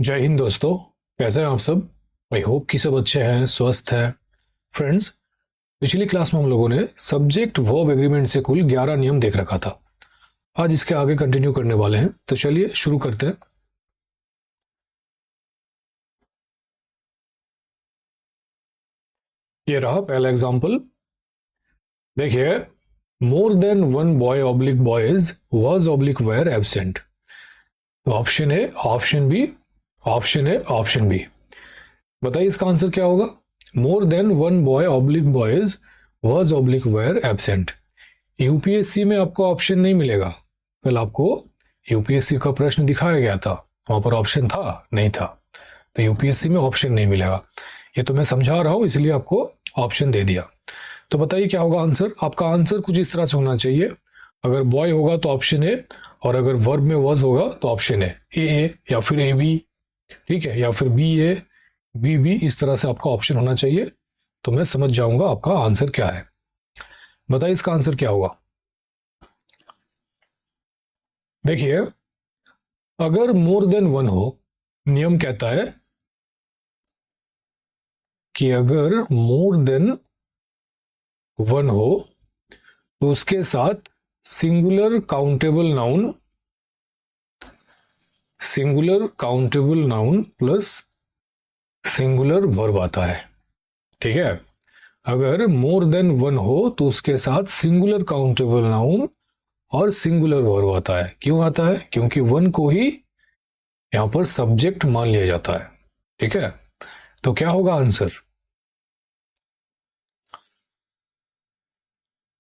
जय हिंद दोस्तों। कैसे हैं आप सब? आई होप कि सब अच्छे हैं, स्वस्थ हैं। फ्रेंड्स, पिछली क्लास में हम लोगों ने सब्जेक्ट वर्ब एग्रीमेंट से कुल 11 नियम देख रखा था। आज इसके आगे कंटिन्यू करने वाले हैं, तो चलिए शुरू करते हैं। ये रहा पहला एग्जाम्पल। देखिए, more than one boy oblique boys was oblique were absent. तो option A, option B, option A, option B. बताइए इसका आंसर क्या होगा? More than one boy oblique boys was oblique were absent. UPSC में आपको option नहीं मिलेगा। कल आपको यूपीएससी का प्रश्न दिखाया गया था, वहां पर ऑप्शन था नहीं था, तो यूपीएससी में ऑप्शन नहीं मिलेगा। ये तो मैं समझा रहा हूं, इसलिए आपको ऑप्शन दे दिया। तो बताइए क्या होगा आंसर? आपका आंसर कुछ इस तरह से होना चाहिए। अगर बॉय होगा तो ऑप्शन ए, और अगर वर्ब में वॉज होगा तो ऑप्शन ए या फिर ए बी, ठीक है, या फिर बी ए बी बी, इस तरह से आपका ऑप्शन होना चाहिए। तो मैं समझ जाऊंगा आपका आंसर क्या है। बताइए इसका आंसर क्या होगा। देखिए, अगर मोर देन वन हो, नियम कहता है कि अगर मोर देन वन हो तो उसके साथ singular countable noun plus singular verb आता है। ठीक है, अगर मोर देन वन हो तो उसके साथ सिंगुलर काउंटेबल नाउन और सिंगुलर वर्ब आता है। क्यों आता है? क्योंकि वन को ही यहां पर सब्जेक्ट मान लिया जाता है। ठीक है, तो क्या होगा आंसर?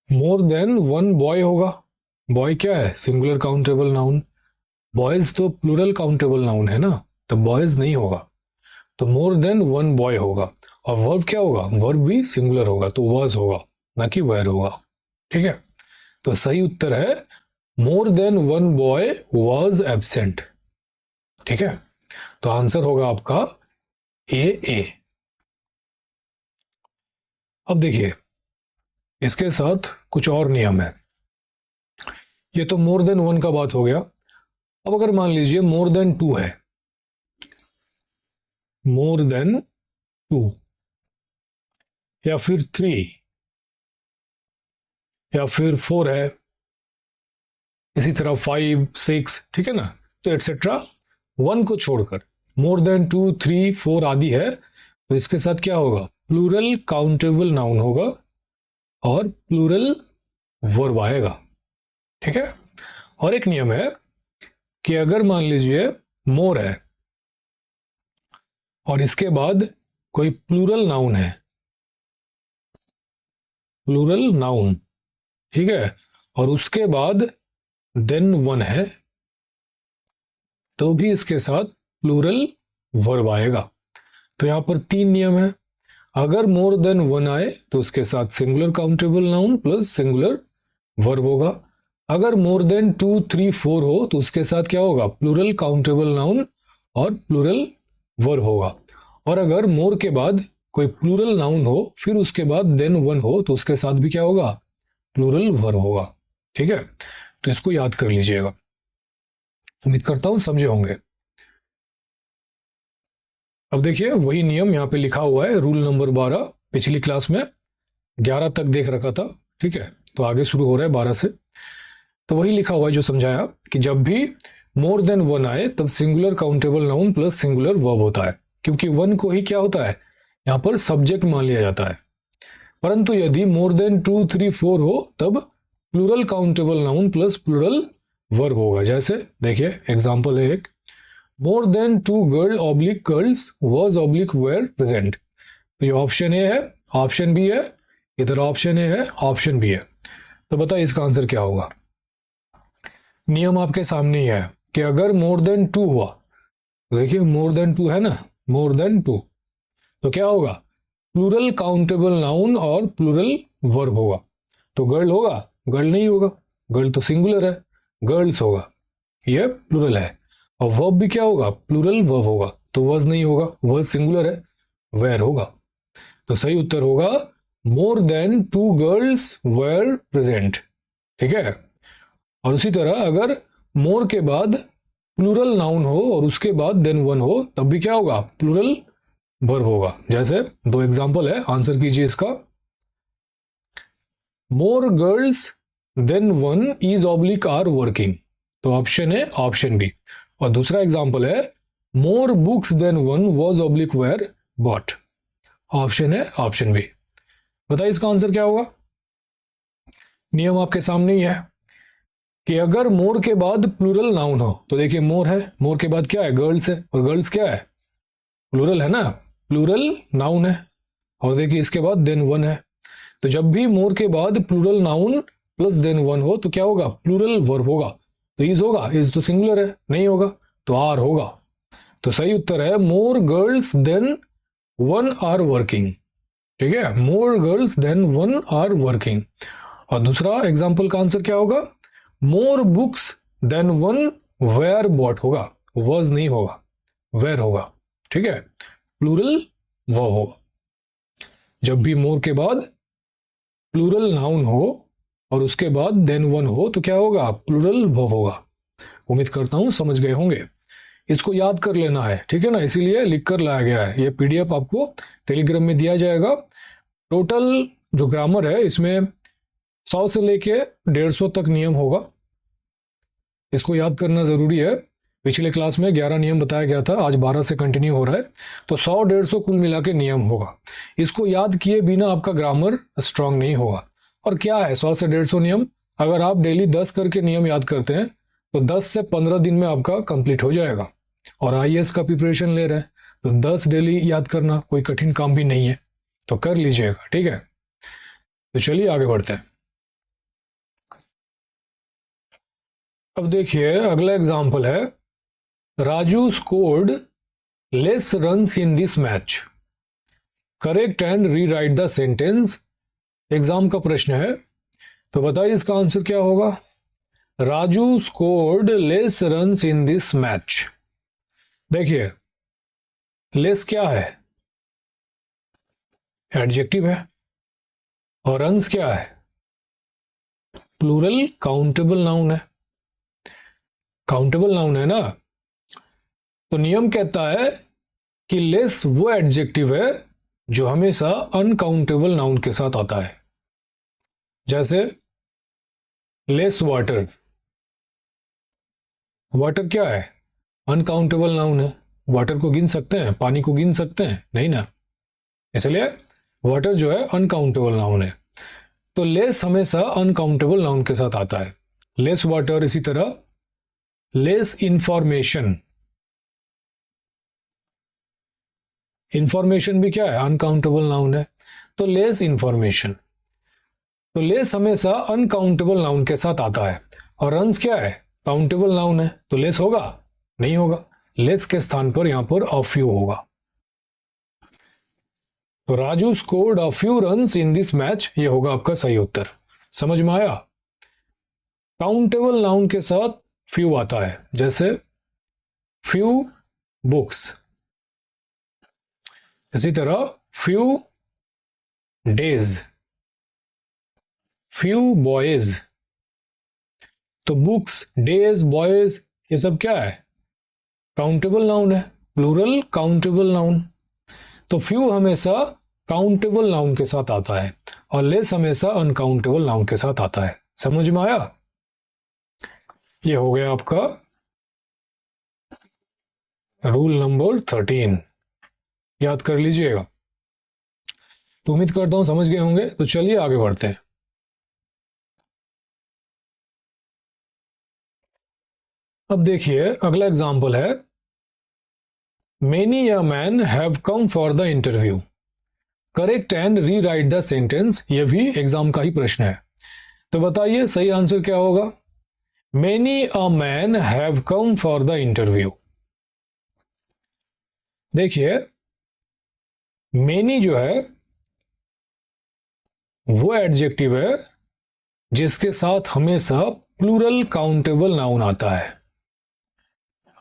मोर देन वन बॉय होगा। बॉय क्या है? Singular countable noun. बॉयज तो प्लूरल काउंटेबल नाउन है ना, तो बॉयज नहीं होगा, तो मोर देन वन बॉय होगा। और वर्ब क्या होगा? वर्ब भी सिंगुलर होगा, तो वाज होगा, ना कि वेयर होगा। ठीक है, तो सही उत्तर है मोर than one boy was absent. ठीक है, तो आंसर होगा आपका ए। अब देखिए, इसके साथ कुछ और नियम है। ये तो मोर देन वन का बात हो गया। अब अगर मान लीजिए मोर देन टू है, मोर देन टू, या फिर थ्री, या फिर फोर है, इसी तरह फाइव सिक्स, ठीक है ना, तो एटसेट्रा, वन को छोड़कर more than two three four आदि है, तो इसके साथ क्या होगा? प्लूरल काउंटेबल नाउन होगा और प्लूरल वर्ब आएगा। ठीक है, और एक नियम है कि अगर मान लीजिए मोर है और इसके बाद कोई प्लूरल नाउन है, प्लूरल नाउन, ठीक है, और उसके बाद देन वन है, तो भी इसके साथ प्लूरल वर्ब आएगा। तो यहां पर तीन नियम है। अगर मोर देन वन आए तो उसके साथ singular countable noun plus singular verb होगा। अगर more than two three four हो तो उसके साथ क्या होगा? प्लूरल काउंटेबल नाउन और प्लूरल वर्ब होगा। और अगर मोर के बाद कोई प्लूरल नाउन हो फिर उसके बाद देन वन हो तो उसके साथ भी क्या होगा? प्लूरल वर्ब होगा। ठीक है, तो इसको याद कर लीजिएगा। उम्मीद करता हूं समझे होंगे। अब देखिए, वही नियम यहाँ पे लिखा हुआ है, रूल नंबर 12। पिछली क्लास में 11 तक देख रखा था, ठीक है, तो आगे शुरू हो रहा है 12 से। तो वही लिखा हुआ है जो समझाया कि जब भी मोर देन वन आए तब singular countable noun plus singular verb होता है, क्योंकि वन को ही क्या होता है? यहाँ पर सब्जेक्ट मान लिया जाता है। परंतु यदि more than two three four हो तब plural countable noun plus plural verb होगा। जैसे देखिए, एग्जाम्पल है एक, more than two girl oblique girls was oblique were present. तो ये ऑप्शन ए है, ऑप्शन बी है, इधर ऑप्शन ए है, ऑप्शन बी है। तो बताइए इसका आंसर क्या होगा? नियम आपके सामने ही है कि अगर मोर देन टू हुआ, तो देखिए मोर देन टू है ना, मोर देन टू, तो क्या होगा? प्लूरल काउंटेबल नाउन और प्लूरल वर्ब होगा। तो गर्ल होगा? गर्ल नहीं होगा, गर्ल तो सिंगुलर है, गर्ल्स होगा, ये प्लूरल है। और वर्ब भी क्या होगा? प्लूरल वर्ब होगा, तो वॉज नहीं होगा, वॉज सिंगुलर है, वेयर होगा। तो सही उत्तर होगा more than two girls were present. ठीक है, और उसी तरह अगर मोर के बाद प्लूरल नाउन हो और उसके बाद देन वन हो, तब भी क्या होगा, प्लूरल वर्ब होगा। जैसे दो एग्जांपल है, आंसर कीजिए इसका। More girls than one is oblique are working, तो ऑप्शन है ऑप्शन बी। और दूसरा एग्जांपल है more books than one was oblique were bought, option है ऑप्शन बी। बताइए इसका आंसर क्या होगा। नियम आपके सामने ही है कि अगर मोर के बाद प्लूरल नाउन हो, तो देखिए मोर है, मोर के बाद क्या है, गर्ल्स है, और गर्ल्स क्या है, प्लूरल है ना, प्लूरल नाउन है। और देखिए इसके बाद देन वन है, तो जब भी मोर के बाद plural noun plus than one हो तो क्या होगा, प्लूरल वर्ब होगा। तो इज होगा, इज तो सिंगुलर है, नहीं होगा तो आर होगा। तो सही उत्तर है more girls than one are working. ठीक है, more girls than one are working. और दूसरा एग्जाम्पल का आंसर क्या होगा, more books than one were bought होगा, वॉज नहीं होगा, वेयर होगा। ठीक है, प्लूरल वो होगा। जब भी मोर के बाद प्लूरल नाउन हो और उसके बाद देन वन हो तो क्या होगा, प्लूरल वो होगा। उम्मीद करता हूं समझ गए होंगे। इसको याद कर लेना है, ठीक है ना, इसीलिए लिख कर लाया गया है। ये पीडीएफ आपको टेलीग्राम में दिया जाएगा। टोटल जो ग्रामर है इसमें 100 से लेके 150 तक नियम होगा, इसको याद करना जरूरी है। पिछले क्लास में 11 नियम बताया गया था, आज 12 से कंटिन्यू हो रहा है, तो 100-150 कुल मिला के नियम होगा। इसको याद किए बिना आपका ग्रामर स्ट्रांग नहीं होगा। और क्या है 100 से 150 नियम, अगर आप डेली 10 करके नियम याद करते हैं तो 10 से 15 दिन में आपका कंप्लीट हो जाएगा। और आईएएस का प्रिपरेशन ले रहे हैं तो 10 डेली याद करना कोई कठिन काम भी नहीं है, तो कर लीजिएगा। ठीक है, तो चलिए आगे बढ़ते हैं। अब देखिए अगला एग्जाम्पल है, Raju scored less runs in this match, correct and rewrite the sentence. Exam का प्रश्न है, तो बताइए इसका आंसर क्या होगा। Raju scored less runs in this match. देखिए लेस क्या है, एडजेक्टिव है, और रन्स क्या है, प्लूरल काउंटेबल नाउन है। काउंटेबल नाउन है ना, तो नियम कहता है कि लेस वो एडजेक्टिव है जो हमेशा अनकाउंटेबल नाउन के साथ आता है। जैसे लेस वाटर, वाटर क्या है, अनकाउंटेबल नाउन है। वाटर को गिन सकते हैं, पानी को गिन सकते हैं, नहीं ना, इसलिए वाटर जो है अनकाउंटेबल नाउन है। तो लेस हमेशा अनकाउंटेबल नाउन के साथ आता है, लेस वाटर। इसी तरह लेस इंफॉर्मेशन, इंफॉर्मेशन भी क्या है, अनकाउंटेबल नाउन है, तो लेस इंफॉर्मेशन। तो लेस हमेशा अनकाउंटेबल नाउन के साथ आता है। और रन्स क्या है, काउंटेबल नाउन है, तो लेस होगा, नहीं होगा, लेस के स्थान पर यहां पर अ फ्यू होगा। तो Raju scored a few runs in this match, ये होगा आपका सही उत्तर। समझ में आया। काउंटेबल नाउन के साथ फ्यू आता है, जैसे फ्यू बुक्स, इसी तरह फ्यू डेज, फ्यू बॉयज। तो बुक्स, डेज, बॉयज, ये सब क्या है, काउंटेबल नाउन है, प्लूरल काउंटेबल नाउन। तो फ्यू हमेशा काउंटेबल नाउन के साथ आता है और लेस हमेशा अनकाउंटेबल नाउन के साथ आता है। समझ में आया। ये हो गया आपका रूल नंबर 13, याद कर लीजिएगा। तो उम्मीद करता हूं समझ गए होंगे। तो चलिए आगे बढ़ते हैं। अब देखिए अगला एग्जाम्पल है, many a man have come for the interview, correct and rewrite the sentence. यह भी एग्जाम का ही प्रश्न है। तो बताइए सही आंसर क्या होगा। Many a man have come for the interview. देखिए मेनी जो है वो एडजेक्टिव है जिसके साथ हमेशा प्लूरल काउंटेबल नाउन आता है।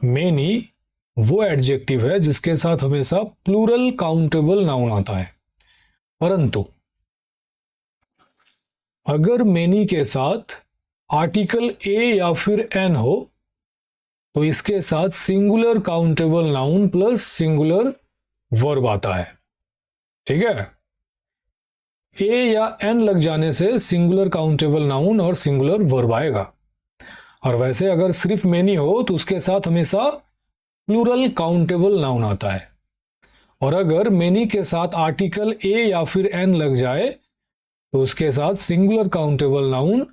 मेनी वो एडजेक्टिव है जिसके साथ हमेशा प्लूरल काउंटेबल नाउन आता है। परंतु अगर मेनी के साथ आर्टिकल ए या फिर एन हो तो इसके साथ singular countable noun plus singular verb आता है। ठीक है, ए या एन लग जाने से सिंगुलर काउंटेबल नाउन और सिंगुलर वर्ब आएगा। और वैसे अगर सिर्फ मेनी हो तो उसके साथ हमेशा प्लूरल काउंटेबल नाउन आता है। और अगर मेनी के साथ आर्टिकल ए या फिर एन लग जाए तो उसके साथ सिंगुलर काउंटेबल नाउन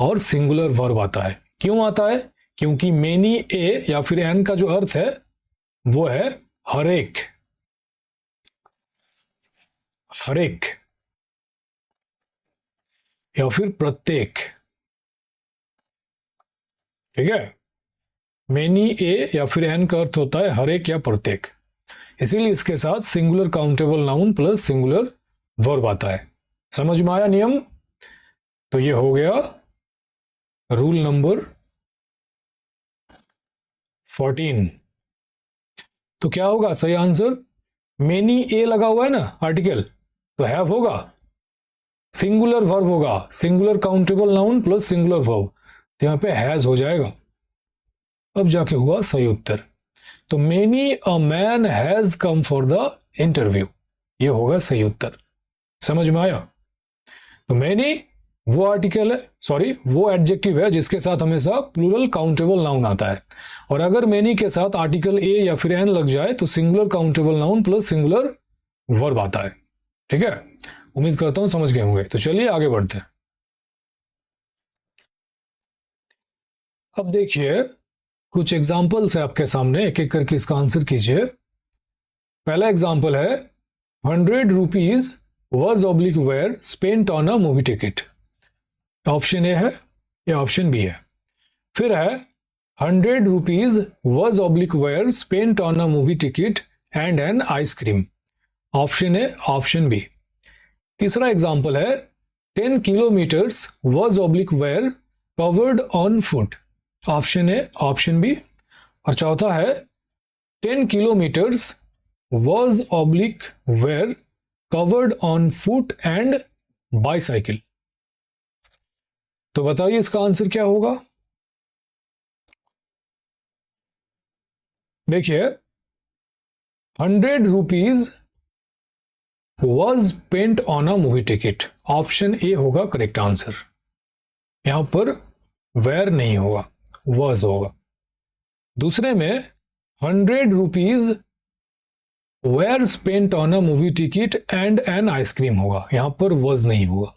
और सिंगुलर वर्ब आता है। क्यों आता है? क्योंकि मेनी ए या फिर एन का जो अर्थ है वो है हरेक, हरेक या फिर प्रत्येक। ठीक है, मेनी ए या फिर एन का अर्थ होता है हरेक या प्रत्येक, इसीलिए इसके साथ singular countable noun plus singular verb आता है। समझ में आया नियम? तो ये हो गया रूल नंबर 14। तो क्या होगा सही आंसर? मेनी ए लगा हुआ है ना आर्टिकल, तो हैव होगा, सिंगुलर वर्ब होगा, singular countable noun plus singular verb, तो यहां पे हैज हो जाएगा। अब जाके हुआ सही उत्तर। तो many a man has come for the interview, ये होगा सही उत्तर। समझ में आया? तो मेनी वो आर्टिकल है, सॉरी वो एडजेक्टिव है जिसके साथ हमेशा प्लूरल काउंटेबल नाउन आता है। और अगर मेनी के साथ आर्टिकल ए या फिर एन लग जाए तो singular countable noun plus singular verb आता है। ठीक है, उम्मीद करता हूं समझ गए होंगे। तो चलिए आगे बढ़ते हैं। अब देखिए कुछ एग्जाम्पल्स है आपके सामने, एक एक करके इसका आंसर कीजिए। पहला एग्जाम्पल है 100 rupees was oblique were spent on a movie ticket. Option A है या ऑप्शन बी है। फिर है 100 rupees was oblique were spent on a movie ticket and an ice cream. Option A, option B. तीसरा example है 10 kilometres was oblique were covered on foot. Option A, option B. और चौथा है 10 kilometres was oblique were covered on foot and bicycle. तो बताइए इसका answer क्या होगा? देखिए 100 rupees was spent on a movie ticket, option ए होगा करेक्ट आंसर। यहां पर वेयर नहीं होगा, वॉज होगा। दूसरे में 100 rupees were spent on a movie ticket and an ice cream होगा, यहां पर वॉज नहीं होगा।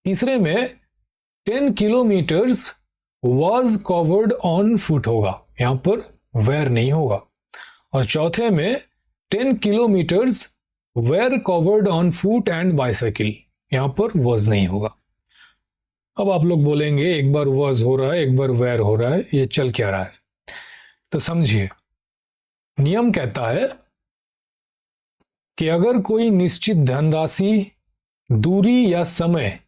तीसरे में 10 kilometres was covered on foot होगा, यहां पर वेयर नहीं होगा। और चौथे में 10 kilometres were covered on foot and bicycle, यहां पर वॉज नहीं होगा। अब आप लोग बोलेंगे एक बार वॉज हो रहा है एक बार वेयर हो रहा है, ये चल क्या रहा है? तो समझिए, नियम कहता है कि अगर कोई निश्चित धनराशि, दूरी या समय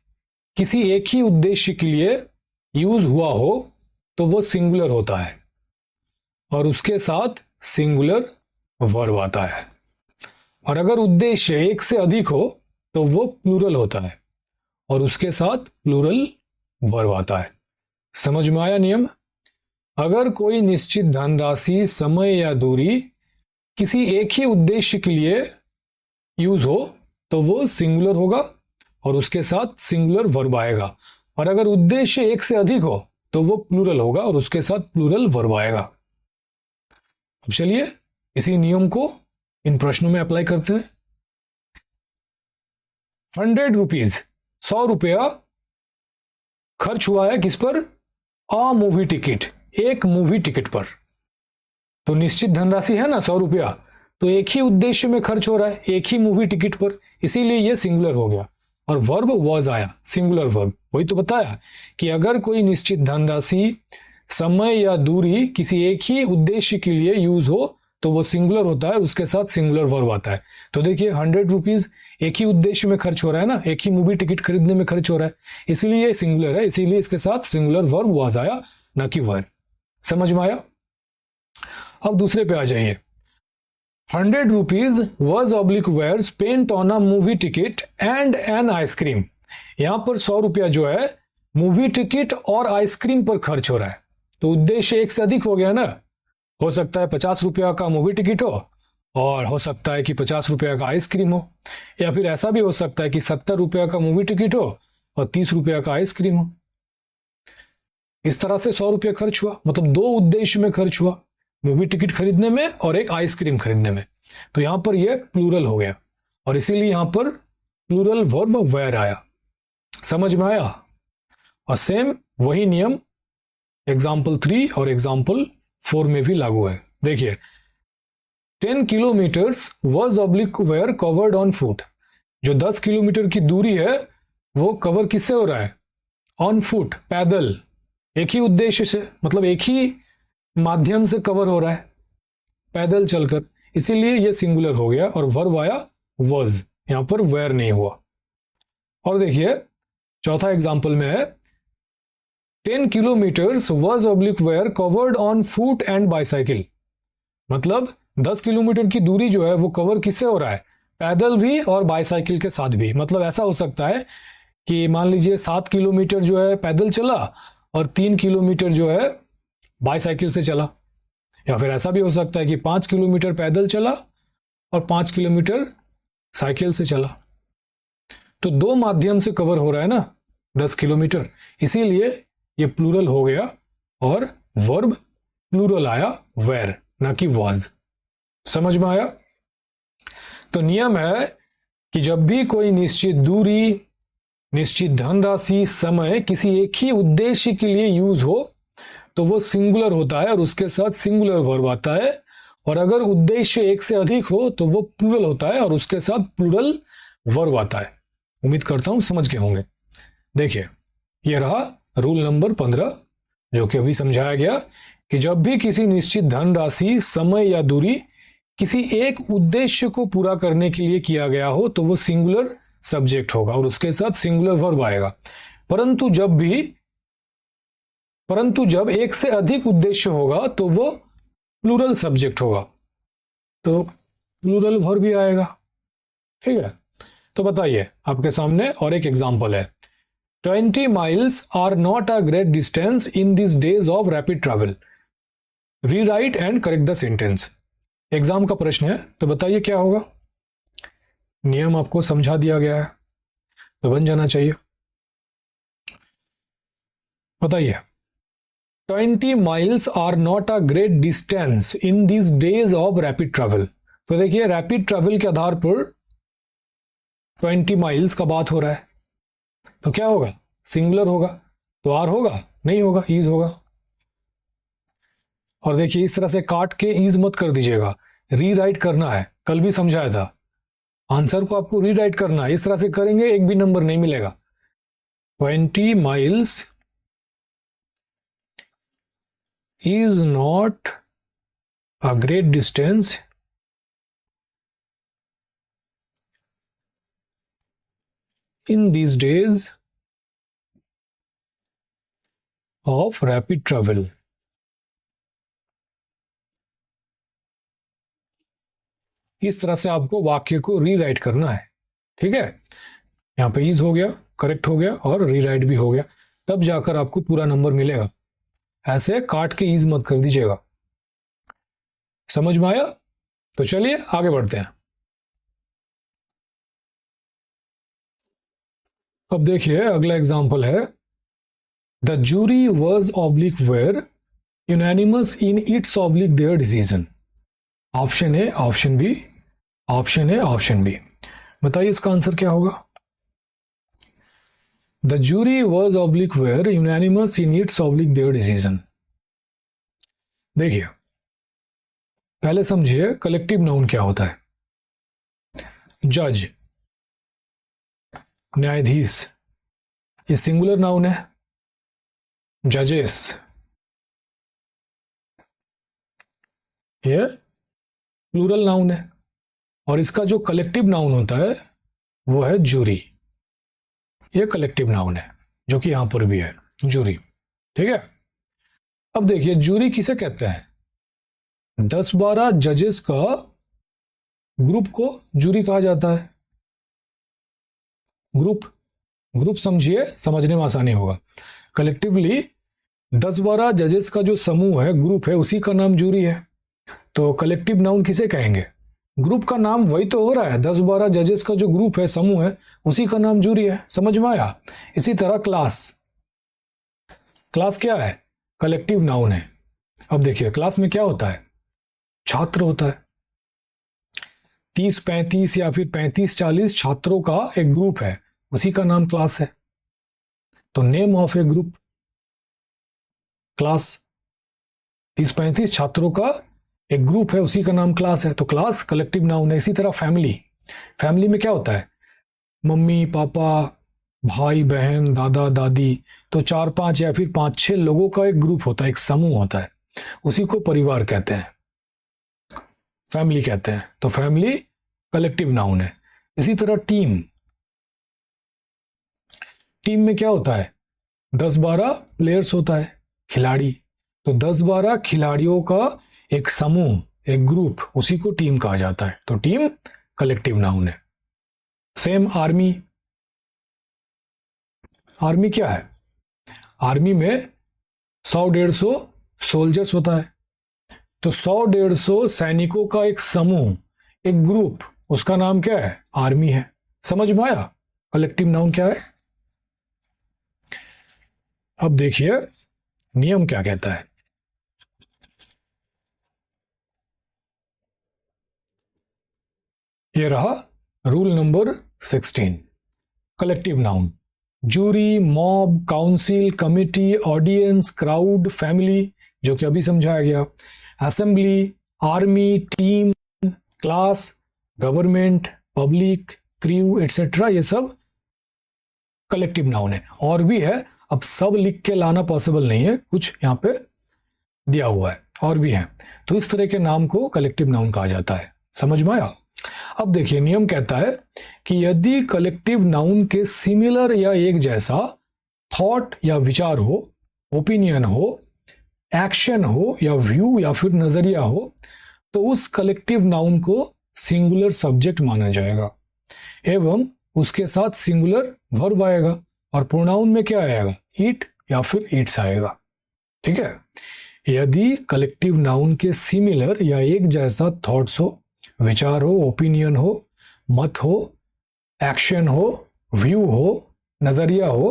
किसी एक ही उद्देश्य के लिए यूज हुआ हो तो वो सिंगुलर होता है और उसके साथ सिंगुलर वर्ब आता है। और अगर उद्देश्य एक से अधिक हो तो वो प्लूरल होता है और उसके साथ प्लूरल वर्ब आता है। समझ में आया नियम? अगर कोई निश्चित धनराशि, समय या दूरी किसी एक ही उद्देश्य के लिए यूज हो तो वो सिंगुलर होगा और उसके साथ सिंगुलर वर्ब आएगा। और अगर उद्देश्य एक से अधिक हो तो वो प्लूरल होगा और उसके साथ प्लूरल वर्ब आएगा। अब चलिए इसी नियम को इन प्रश्नों में अप्लाई करते हैं। 100 रुपीज, 100 रुपया खर्च हुआ है किस पर? अ मूवी टिकट, एक मूवी टिकट पर। तो निश्चित धनराशि है ना 100 रुपया, तो एक ही उद्देश्य में खर्च हो रहा है, एक ही मूवी टिकट पर, इसीलिए ये सिंगुलर हो गया। और वर्ब वॉज आया, सिंगुलर वर्ब। वही तो बताया कि अगर कोई निश्चित धनराशि, समय या दूरी किसी एक ही उद्देश्य के लिए यूज हो तो वो सिंगुलर होता है, उसके साथ सिंगुलर वर्ब आता है। तो देखिए 100 रुपीज एक ही उद्देश्य में खर्च हो रहा है ना, एक ही मूवी टिकट खरीदने में खर्च हो रहा है, इसीलिए सिंगुलर है, इसीलिए इसके साथ सिंगुलर वर्ब वॉज आया, ना कि वर। समझ में आया? अब दूसरे पे आ जाइए। 100 rupees was oblique were spent on a movie ticket and an ice cream. यहां पर 100 रुपया जो है मूवी टिकट और आइसक्रीम पर खर्च हो रहा है। तो उद्देश्य एक से अधिक हो गया ना। हो सकता है 50 रुपया का मूवी टिकट हो, और हो सकता है कि 50 रुपया का आइसक्रीम हो, या फिर ऐसा भी हो सकता है कि 70 रुपया का मूवी टिकट हो और 30 रुपया का आइसक्रीम हो। इस तरह से 100 रुपया खर्च हुआ, मतलब दो उद्देश्य में खर्च हुआ, मूवी टिकट खरीदने में और एक आइसक्रीम खरीदने में। तो यहां पर यह प्लूरल हो गया, और इसीलिए यहां पर प्लूरल वर्ब वेयर आया। समझ में आया? और सेम वही नियम एग्जाम्पल 3 और एग्जाम्पल 4 में भी लागू है। देखिए, 10 kilometres was oblique were covered on foot. जो 10 किलोमीटर की दूरी है वो कवर किससे हो रहा है? ऑन फुट, पैदल। एक ही उद्देश्य से, मतलब एक ही माध्यम से कवर हो रहा है, पैदल चलकर, इसीलिए यह सिंगुलर हो गया और वर्ब आया वॉज, यहां पर वेयर नहीं हुआ। और देखिए चौथा एग्जाम्पल में है 10 kilometres was oblique were covered on foot and bicycle. मतलब 10 किलोमीटर की दूरी जो है वो कवर किससे हो रहा है? पैदल भी और बाइसाइकिल के साथ भी। मतलब ऐसा हो सकता है कि मान लीजिए 7 किलोमीटर जो है पैदल चला और 3 किलोमीटर जो है बाइसाइकिल से चला, या फिर ऐसा भी हो सकता है कि 5 किलोमीटर पैदल चला और 5 किलोमीटर साइकिल से चला। तो दो माध्यम से कवर हो रहा है ना 10 किलोमीटर, इसीलिए ये प्लूरल हो गया और वर्ब प्लूरल आया वेयर, ना कि वाज। समझ में आया? तो नियम है कि जब भी कोई निश्चित दूरी, निश्चित धनराशि, समय किसी एक ही उद्देश्य के लिए यूज हो तो वो सिंगुलर होता है और उसके साथ सिंगुलर वर्ब आता है, और अगर उद्देश्य एक से अधिक हो तो वो प्लूरल होता है और उसके साथ प्लूरल वर्ब आता है। उम्मीद करता हूं समझ गए होंगे। देखिए, ये रहा रूल नंबर 15, जो कि अभी समझाया गया कि जब भी किसी निश्चित धनराशि, समय या दूरी किसी एक उद्देश्य को पूरा करने के लिए किया गया हो तो वो सिंगुलर सब्जेक्ट होगा और उसके साथ सिंगुलर वर्ब आएगा। परंतु जब एक से अधिक उद्देश्य होगा तो वो प्लूरल सब्जेक्ट होगा, तो प्लूरल वर्ब भी आएगा। ठीक है, तो बताइए, आपके सामने और एक एग्जांपल है। 20 miles are not a great distance in these days of rapid travel. Rewrite and correct the sentence. Exam का प्रश्न है, तो बताइए क्या होगा। नियम आपको समझा दिया गया है तो बन जाना चाहिए। बताइए, 20 miles are not a great distance in these days of rapid travel. तो देखिए, रैपिड ट्रैवल के आधार पर 20 माइल्स का बात हो रहा है, तो क्या होगा? सिंगुलर होगा, तो आर होगा? नहीं होगा, ईज होगा। और देखिए, इस तरह से काट के ईज मत कर दीजिएगा, रीराइट करना है। कल भी समझाया था, आंसर को आपको रीराइट करना है। इस तरह से करेंगे एक भी नंबर नहीं मिलेगा। 20 miles is not a great distance in these days of rapid travel. इस तरह से आपको वाक्य को रीराइट करना है। ठीक है, यहां पे इज हो गया, करेक्ट हो गया और रीराइट भी हो गया, तब जाकर आपको पूरा नंबर मिलेगा। ऐसे काट के इज मत कर दीजिएगा। समझ में आया? तो चलिए आगे बढ़ते हैं। अब देखिए, अगला एग्जांपल है, the jury was oblique were unanimous in its oblique their decision. Option A, option B, option A, option B. बताइए इसका आंसर क्या होगा। The jury was oblique were unanimous in its oblique their decision. देखिए, पहले समझिए collective noun क्या होता है। जज, न्यायाधीश, ये सिंगुलर नाउन है। जजेस, ये प्लूरल नाउन है। और इसका जो कलेक्टिव नाउन होता है वो है जूरी। ये कलेक्टिव नाउन है, जो कि यहां पर भी है, जूरी। ठीक है, अब देखिए, जूरी किसे कहते हैं? 10-12 जजेस का ग्रुप को जूरी कहा जाता है। ग्रुप समझिए, समझने में आसानी होगा। कलेक्टिवली 10-12 जजेस का जो समूह है, ग्रुप है, उसी का नाम जूरी है। तो कलेक्टिव नाउन किसे कहेंगे? ग्रुप का नाम वही तो हो रहा है, 10-12 जजेस का जो ग्रुप है, समूह है, उसी का नाम जूरी है। समझ में आया? इसी तरह क्लास, क्लास क्या है? कलेक्टिव नाउन है। अब देखिए क्लास में क्या होता है? छात्र होता है। 30-35 या फिर 35-40 छात्रों का एक ग्रुप है, उसी का नाम क्लास है। तो name of A group class. 30-35 छात्रों का एक ग्रुप है, उसी का नाम क्लास है। तो क्लास कलेक्टिव नाउन है। इसी तरह फैमिली, फैमिली में क्या होता है? मम्मी पापा, भाई बहन, दादा दादी। तो 4-5 या फिर 5-6 लोगों का एक ग्रुप होता है, एक समूह होता है, उसी को परिवार कहते हैं, फैमिली कहते हैं। तो फैमिली कलेक्टिव नाउन है। इसी तरह टीम, टीम में क्या होता है? 10-12 प्लेयर्स होता है, खिलाड़ी। तो 10-12 खिलाड़ियों का एक समूह, एक ग्रुप, उसी को टीम कहा जाता है। तो टीम कलेक्टिव नाउन है। सेम आर्मी, आर्मी क्या है? आर्मी में 100-150 सोल्जर्स होता है। तो 100-150 सैनिकों का एक समूह, एक ग्रुप, उसका नाम क्या है? आर्मी है। समझ में आया कलेक्टिव नाउन क्या है? अब देखिए नियम क्या कहता है। ये रहा rule number 16, collective noun. Jury, mob, council, committee, audience, crowd, family, जो कि अभी समझाया गया, assembly, army, team, class, government, public, crew etcetera, ये सब कलेक्टिव नाउन है। और भी है, अब सब लिख के लाना पॉसिबल नहीं है, कुछ यहाँ पे दिया हुआ है, और भी है। तो इस तरह के नाम को कलेक्टिव नाउन कहा जाता है। समझ में आया? अब देखिए नियम कहता है कि यदि कलेक्टिव नाउन के सिमिलर या एक जैसा थॉट या विचार हो, ओपिनियन हो, एक्शन हो, या व्यू या फिर नजरिया हो, तो उस कलेक्टिव नाउन को सिंगुलर सब्जेक्ट माना जाएगा एवं उसके साथ सिंगुलर वर्ब आएगा। और प्रोनाउन में क्या आएगा? इट या फिर इट्स आएगा। ठीक है? यदि कलेक्टिव नाउन के सिमिलर या एक जैसा थॉट्स हो, विचार हो, ओपिनियन हो, मत हो, एक्शन हो, व्यू हो, नजरिया हो,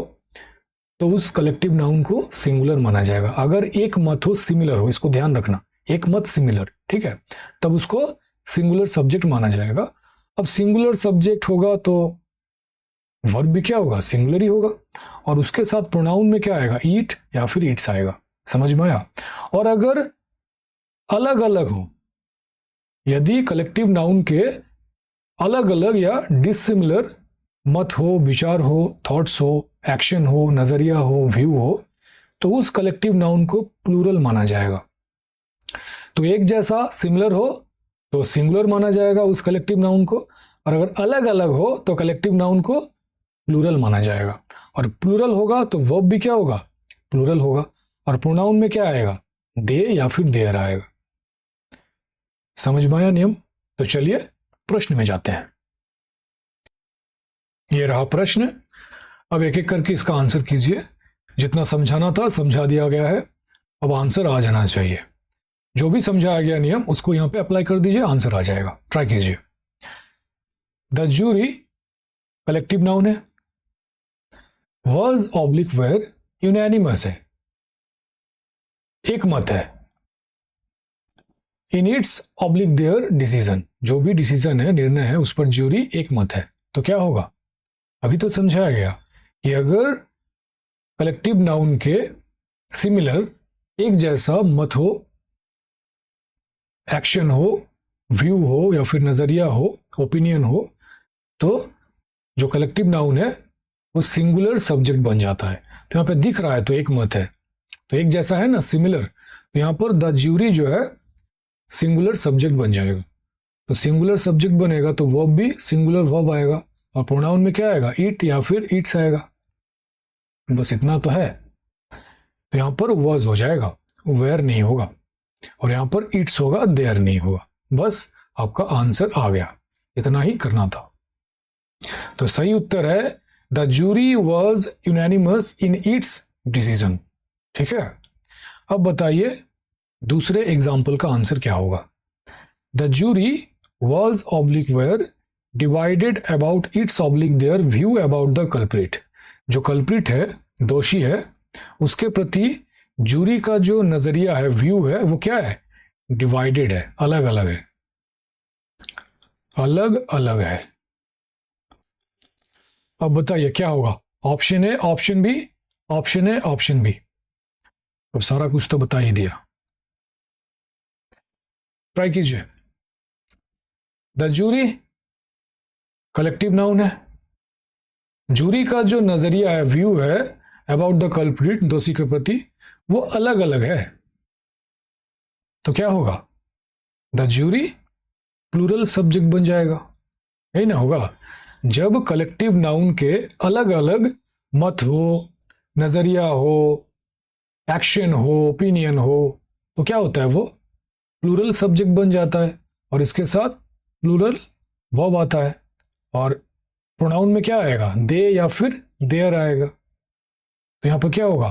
तो उस कलेक्टिव नाउन को सिंगुलर माना जाएगा। अगर एक मत हो, सिमिलर हो, इसको ध्यान रखना, एक मत सिमिलर, ठीक है, तब उसको सिंगुलर सब्जेक्ट माना जाएगा। अब सिंगुलर सब्जेक्ट होगा तो वर्ब भी क्या होगा? सिंगुलर ही होगा। और उसके साथ प्रोनाउन में क्या आएगा? ईट या फिर ईट्स आएगा। समझ में आया? और अगर अलग अलग हो, यदि कलेक्टिव नाउन के अलग अलग या डिसिमिलर मत हो, विचार हो, थॉट्स हो, एक्शन हो, नजरिया हो, व्यू हो, तो उस कलेक्टिव नाउन को प्लूरल माना जाएगा। तो एक जैसा सिमिलर हो तो सिंगुलर माना जाएगा उस कलेक्टिव नाउन को, और अगर अलग अलग हो तो कलेक्टिव नाउन को प्लूरल माना जाएगा। और प्लूरल होगा तो वर्ब भी क्या होगा? प्लूरल होगा। और प्रोनाउन में क्या आएगा? दे या फिर देयर आएगा। समझ में आया नियम? तो चलिए प्रश्न में जाते हैं। ये रहा प्रश्न। अब एक एक करके इसका आंसर कीजिए। जितना समझाना था समझा दिया गया है, अब आंसर आ जाना चाहिए। जो भी समझाया गया नियम उसको यहां पे अप्लाई कर दीजिए, आंसर आ जाएगा। ट्राई कीजिए। द जूरी कलेक्टिव नाउन है, वॉज ऑब्लिक वेयर यूनैनिमस है, एक मत है, इन इट्स ऑब्लिक देयर डिसीजन, जो भी डिसीजन है, निर्णय है, उस पर ज्यूरी एक मत है। तो क्या होगा? अभी तो समझाया गया कि अगर कलेक्टिव नाउन के सिमिलर एक जैसा मत हो, एक्शन हो, व्यू हो या फिर नजरिया हो, ओपिनियन हो, तो जो कलेक्टिव नाउन है वो सिंगुलर सब्जेक्ट बन जाता है। तो यहां पे दिख रहा है तो एक मत है, तो एक जैसा है ना, सिमिलर, तो यहां पर द ज्यूरी जो है सिंगुलर सब्जेक्ट बन जाएगा। तो सिंगुलर सब्जेक्ट बनेगा तो वर्ब भी सिंगुलर वर्ब आएगा। और प्रोनाउन में क्या आएगा? इट या फिर इट्स आएगा। बस इतना तो है। तो यहां पर वॉज हो जाएगा, वेयर नहीं होगा, और यहां पर इट्स होगा, देयर नहीं होगा। बस आपका आंसर आ गया, इतना ही करना था। तो सही उत्तर है the jury was unanimous in its decision. ठीक है? अब बताइए दूसरे एग्जाम्पल का आंसर क्या होगा। The jury was oblique were divided about its oblique their view about the culprit. जो कल्प्रिट है, दोषी है, उसके प्रति जूरी का जो नजरिया है, व्यू है, वो क्या है? डिवाइडेड है, अलग अलग है, अलग अलग है। अब बताइए क्या होगा। Option A, option B, option A, option B. अब सारा कुछ तो बता ही दिया, ट्राई कीजिए। द जूरी कलेक्टिव नाउन है, जूरी का जो नजरिया है, व्यू है अबाउट द कल्प्रिट, दोषी के प्रति, वो अलग अलग है। तो क्या होगा? द जूरी प्लूरल सब्जेक्ट बन जाएगा, यही ना होगा। जब कलेक्टिव नाउन के अलग अलग मत हो, नजरिया हो, एक्शन हो, ओपिनियन हो, तो क्या होता है? वो प्लूरल सब्जेक्ट बन जाता है और इसके साथ प्लूरल वर्ब आता है। और प्रोनाउन में क्या आएगा? दे या फिर देयर आएगा। तो यहां पर क्या होगा?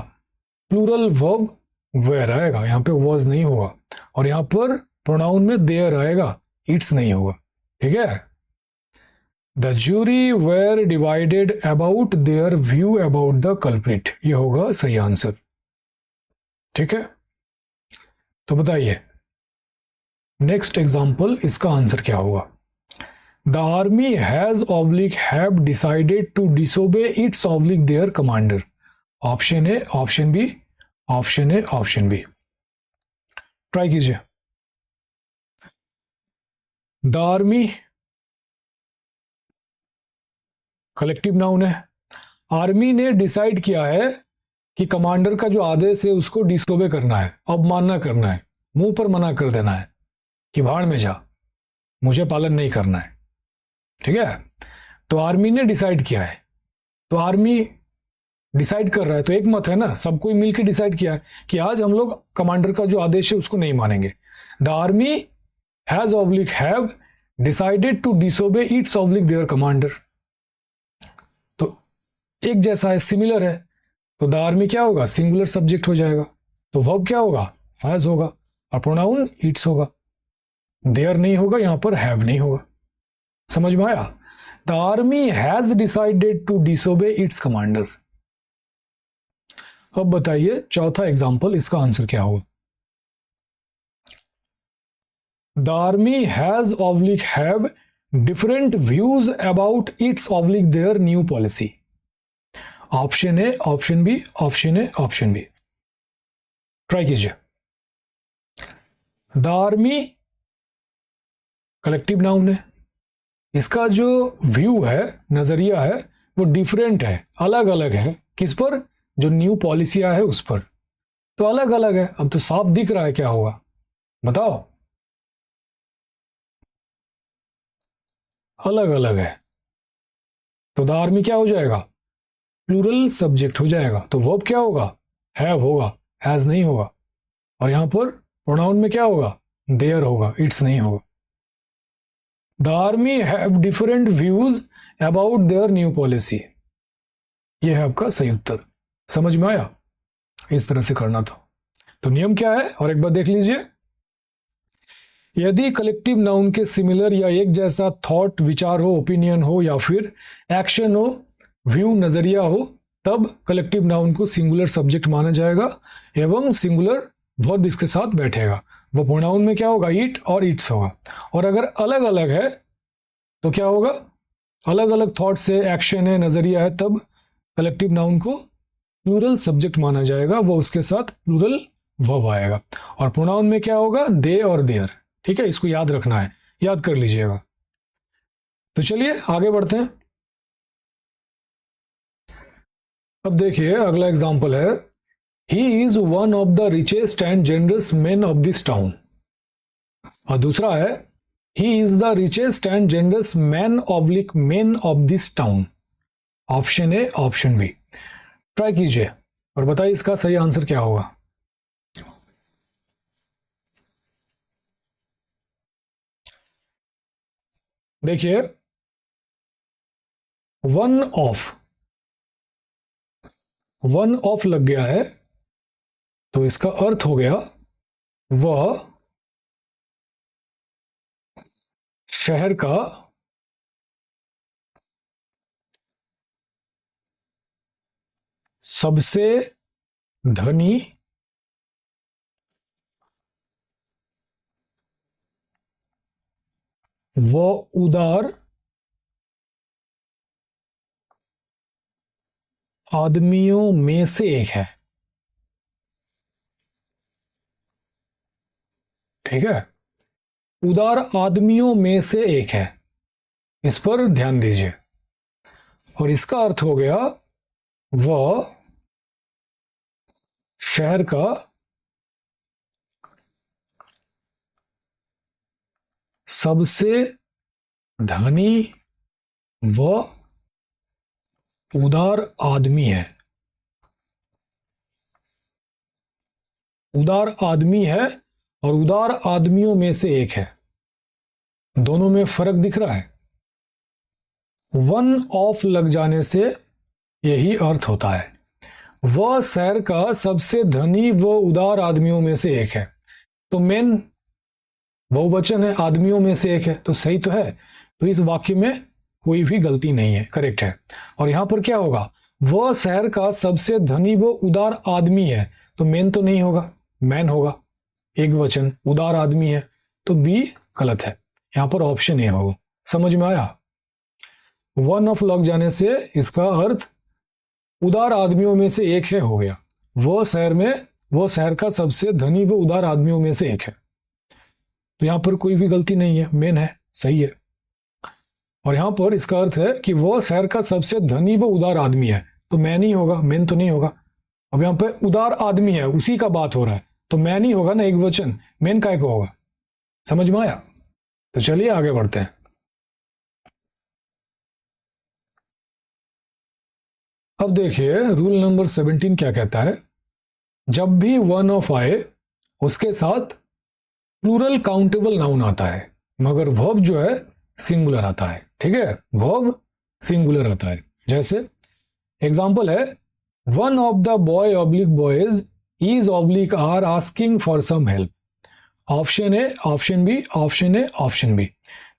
प्लूरल वर्ब वेयर आएगा, यहां पे वॉज नहीं होगा। और यहां पर प्रोनाउन में देयर आएगा, इट्स नहीं होगा। ठीक है। The jury were divided about their view about the culprit, ये होगा सही आंसर। ठीक है, तो बताइए नेक्स्ट एग्जांपल, इसका आंसर क्या होगा। The army has oblique have decided to disobey its oblique their commander. Option A, option B, option A, option B. Try कीजिए। द आर्मी कलेक्टिव नाउन है, आर्मी ने डिसाइड किया है कि कमांडर का जो आदेश है उसको डिसोबे करना है, अवमानना करना है, मुंह पर मना कर देना है कि भाड़ में जा, मुझे पालन नहीं करना है। ठीक है, तो आर्मी ने डिसाइड किया है, तो आर्मी डिसाइड कर रहा है तो एक मत है ना, सब कोई मिलकर डिसाइड किया है कि आज हम लोग कमांडर का जो आदेश है उसको नहीं मानेंगे। The army has oblique have decided to disobey its oblique their commander. तो एक जैसा है, सिमिलर है, तो द आर्मी क्या होगा? सिंगुलर सब्जेक्ट हो जाएगा। तो वर्ब क्या होगा? हैज होगा, और प्रोनाउन इट्स होगा। देयर नहीं होगा, यहां पर हैव नहीं होगा। समझ में आया? The army has decided to disobey its commander. अब बताइए चौथा एग्जांपल, इसका आंसर क्या होगा। The army has oblique have different views about its oblique their new policy. Option A, option B, option A, option B. Try कीजिए। The army collective noun है, इसका जो व्यू है, नजरिया है, वो डिफरेंट है, अलग अलग है। किस पर? जो न्यू पॉलिसियां है उस पर। तो अलग अलग है, अब तो साफ दिख रहा है क्या होगा, बताओ। अलग अलग है, तो द आर्मी क्या हो जाएगा? प्लूरल सब्जेक्ट हो जाएगा। तो वर्ब क्या होगा? हैव होगा, हैज नहीं होगा। और यहां पर प्रोनाउन में क्या होगा? देयर होगा, इट्स नहीं होगा। The army have different views about their new policy, यह है आपका सही उत्तर। समझ में आया? इस तरह से करना था। तो नियम क्या है और एक बार देख लीजिए। यदि कलेक्टिव नाउन के सिमिलर या एक जैसा थॉट, विचार हो, ओपिनियन हो या फिर एक्शन हो, व्यू, नजरिया हो, तब कलेक्टिव नाउन को सिंगुलर सब्जेक्ट माना जाएगा एवं सिंगुलर वर्ब इसके साथ बैठेगा। वो प्रोनाउन में क्या होगा? इट और इट्स होगा। और अगर अलग अलग है तो क्या होगा? अलग अलग थॉट से, एक्शन है, नजरिया है, तब कलेक्टिव नाउन को प्लूरल सब्जेक्ट माना जाएगा, वो उसके साथ प्लूरल वर्ब आएगा। और प्रोनाउन में क्या होगा? दे और देयर। ठीक है, इसको याद रखना है, याद कर लीजिएगा। तो चलिए आगे बढ़ते हैं। अब देखिए अगला एग्जांपल है, he is one of the richest and generous man of this town. और दूसरा है, he is the richest and generous man oblique man of this town. Option A, option B. Try कीजिए और बताइए इसका सही आंसर क्या होगा। देखिए, वन ऑफ, वन ऑफ लग गया है, तो इसका अर्थ हो गया वह शहर का सबसे धनी व उदार आदमियों में से एक है। ठीक है, उदार आदमियों में से एक है, इस पर ध्यान दीजिए। और इसका अर्थ हो गया वह शहर का सबसे धनी व उदार आदमी है। उदार आदमी है और उदार आदमियों में से एक है, दोनों में फर्क दिख रहा है। वन ऑफ लग जाने से यही अर्थ होता है, वह शहर का सबसे धनी व उदार आदमियों में से एक है। तो मेन बहुवचन है, आदमियों में से एक है, तो सही तो है। तो इस वाक्य में कोई भी गलती नहीं है, करेक्ट है। और यहां पर क्या होगा, वह शहर का सबसे धनी व उदार आदमी है, तो मेन तो नहीं होगा, मैन होगा, एक वचन, उदार आदमी है, तो बी गलत है। यहां पर ऑप्शन ए होगा। समझ में आया? वन ऑफ लग जाने से इसका अर्थ उदार आदमियों में से एक है हो गया। वो शहर का सबसे धनी व उदार आदमियों में से एक है, तो यहां पर कोई भी गलती नहीं है, मेन है, सही है। और यहां पर इसका अर्थ है कि वो शहर का सबसे धनी व उदार आदमी है, तो मैन ही होगा, मेन तो नहीं होगा। अब यहां पर उदार आदमी है, उसी का बात हो रहा है, तो मैन ही होगा ना, एक वचन, मेन काय को होगा। समझ में आया? तो चलिए आगे बढ़ते हैं। अब देखिए रूल नंबर 17 क्या कहता है। जब भी वन ऑफ आए उसके साथ प्लूरल काउंटेबल नाउन आता है, मगर वर्ब जो है सिंगुलर आता है। ठीक है, वर्ब सिंगुलर आता है। जैसे एग्जांपल है, one of the boy oblique boys is oblique are asking for some help. Option A, option B, option A, option B.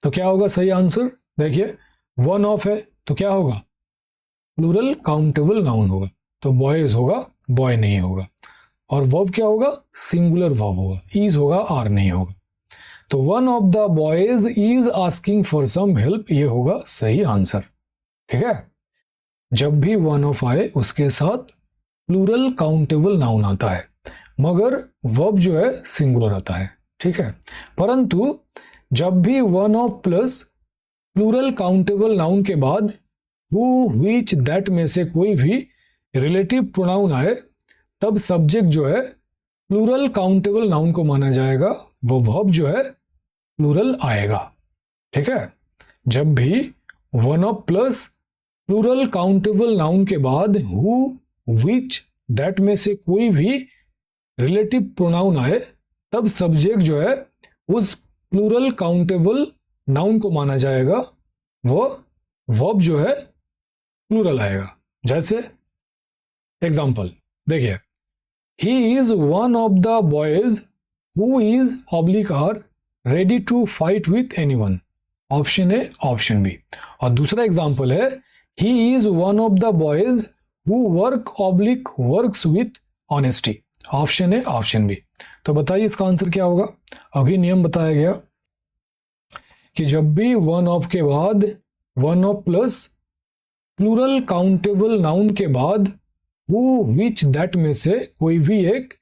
तो क्या होगा सही आंसर? देखिए वन ऑफ है तो क्या होगा, प्लूरल काउंटेबल नाउन होगा, तो बॉयज होगा, बॉय नहीं होगा। और वर्ब क्या होगा, सिंगुलर वर्ब होगा, इज होगा, आर नहीं होगा। तो one of the boys is asking for some help, ये होगा सही आंसर। ठीक है, जब भी वन ऑफ आए उसके साथ प्लूरल काउंटेबल नाउन आता है, मगर वर्ब जो है सिंगुलर आता है। ठीक है, परंतु जब भी one of plus plural countable noun के बाद हु, विच, दैट में से कोई भी रिलेटिव प्रोनाउन आए, तब सब्जेक्ट जो है प्लूरल काउंटेबल नाउन को माना जाएगा, वो वर्ब जो है प्लूरल आएगा। ठीक है, जब भी one of plus plural countable noun के बाद हु, विच, दैट में से कोई भी रिलेटिव प्रोनाउन आए, तब सब्जेक्ट जो है उस प्लूरल काउंटेबल नाउन को माना जाएगा, वो वर्ब जो है प्लूरल आएगा। जैसे एग्जांपल देखिए, he is one of the boys who is oblique are ready to fight with anyone. Option A, option B. और दूसरा एग्जांपल है, he is one of the boys who work oblique works with honesty. Option A, option B. तो बताइए इसका answer क्या होगा। अभी नियम बताया गया कि जब भी वन ऑफ के बाद one of plus plural countable noun के बाद हु, विच, दैट में से कोई भी एक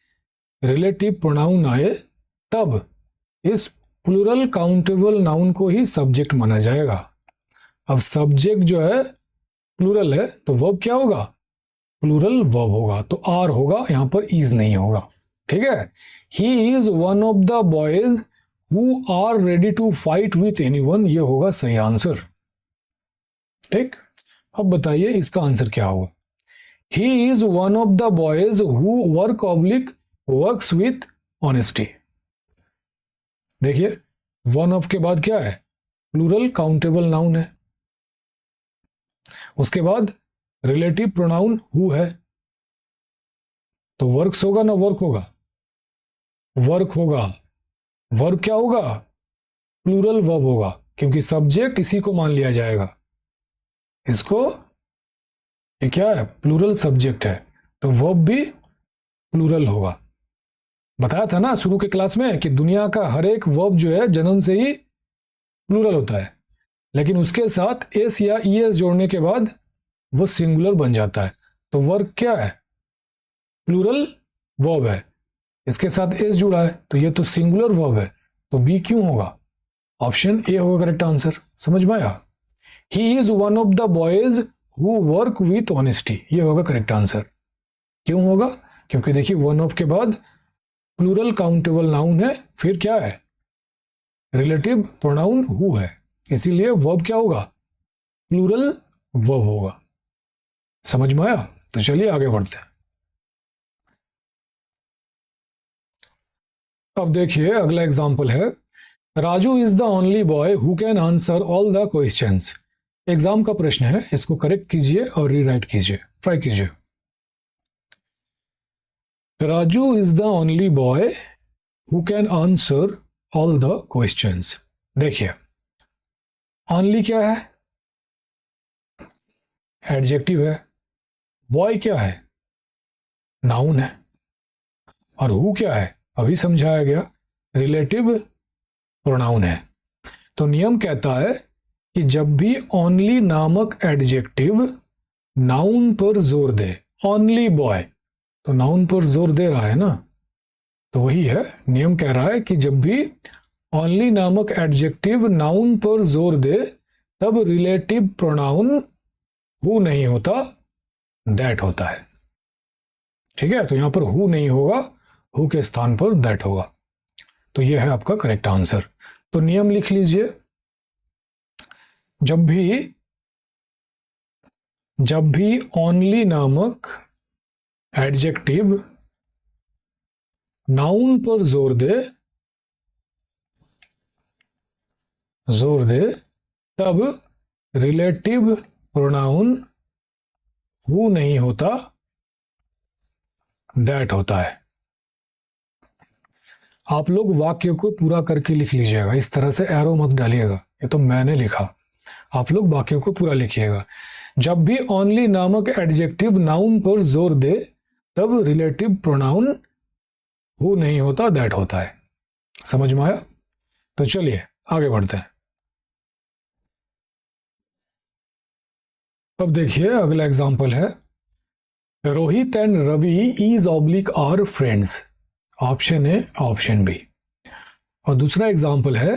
रिलेटिव प्रोनाउन आए, तब इस प्लूरल काउंटेबल नाउन को ही सब्जेक्ट माना जाएगा। अब सब्जेक्ट जो है प्लूरल है, तो वर्ब क्या होगा, प्लूरल वर्ब होगा, तो आर होगा, यहां पर इज नहीं होगा। ठीक है, he is one of the boys who are ready to fight with anyone, ये होगा सही आंसर। ठीक, अब बताइए इसका आंसर क्या होगा। ही is one of the boys who work oblique works with honesty. देखिए वन ऑफ के बाद क्या है, प्लूरल काउंटेबल नाउन है, उसके बाद रिलेटिव प्रोनाउन हु है, तो वर्क्स होगा ना वर्क होगा? वर्क होगा। वर्क क्या होगा? प्लूरल वर्ब होगा, क्योंकि सब्जेक्ट इसी को मान लिया जाएगा। इसको, ये क्या है? प्लूरल सब्जेक्ट है, तो वर्ब भी प्लूरल होगा। बताया था ना शुरू के क्लास में कि दुनिया का हर एक वर्ब जो है जन्म से ही प्लूरल होता है, लेकिन उसके साथ एस या ईएस जोड़ने के बाद वो सिंगुलर बन जाता है। तो वर्क क्या है? प्लूरल वर्ब है, इसके साथ एस जुड़ा है, तो ये तो सिंगुलर वर्ब है, तो बी क्यों होगा? ऑप्शन ए होगा करेक्ट आंसर। समझ में आया? ही is one of the boys who work with honesty, ये होगा करेक्ट आंसर। क्यों होगा? क्योंकि देखिए वन ऑफ के बाद प्लूरल काउंटेबल नाउन है, फिर क्या है? रिलेटिव प्रोनाउन हु है, इसीलिए वर्ब क्या होगा? प्लूरल वर्ब होगा। समझ में आया? तो चलिए आगे बढ़ते हैं। अब देखिए अगला एग्जाम्पल है, Raju is the only boy who can answer all the questions. Exam का प्रश्न है, इसको करेक्ट कीजिए और रीराइट कीजिए, ट्राई कीजिए। Raju is the only boy who can answer all the questions. देखिए ओनली क्या है? एडजेक्टिव है। बॉय क्या है? नाउन है। और हु क्या है? अभी समझाया गया, रिलेटिव प्रोनाउन है। तो नियम कहता है कि जब भी ओनली नामक एडजेक्टिव नाउन पर जोर दे, ओनली बॉय तो नाउन पर जोर दे रहा है ना, तो वही है, नियम कह रहा है कि जब भी ओनली नामक एडजेक्टिव नाउन पर जोर दे तब रिलेटिव प्रोनाउन हु नहीं होता, दैट होता है। ठीक है, तो यहां पर हु नहीं होगा, हु के स्थान पर दैट होगा। तो यह है आपका करेक्ट आंसर। तो नियम लिख लीजिए, जब भी ओनली नामक एडजेक्टिव नाउन पर जोर दे तब रिलेटिव प्रोनाउन हु नहीं होता, दैट होता है। आप लोग वाक्य को पूरा करके लिख लीजिएगा, इस तरह से एरो मत डालिएगा, ये तो मैंने लिखा, आप लोग वाक्यों को पूरा लिखिएगा। जब भी ओनली नामक एडजेक्टिव नाउन पर जोर दे तब रिलेटिव प्रोनाउन हु नहीं होता, दैट होता है। समझ में आया? तो चलिए आगे बढ़ते हैं। अब देखिए अगला एग्जांपल है, Rohit and Ravi is oblique are friends. Option A, option B. और दूसरा एग्जांपल है,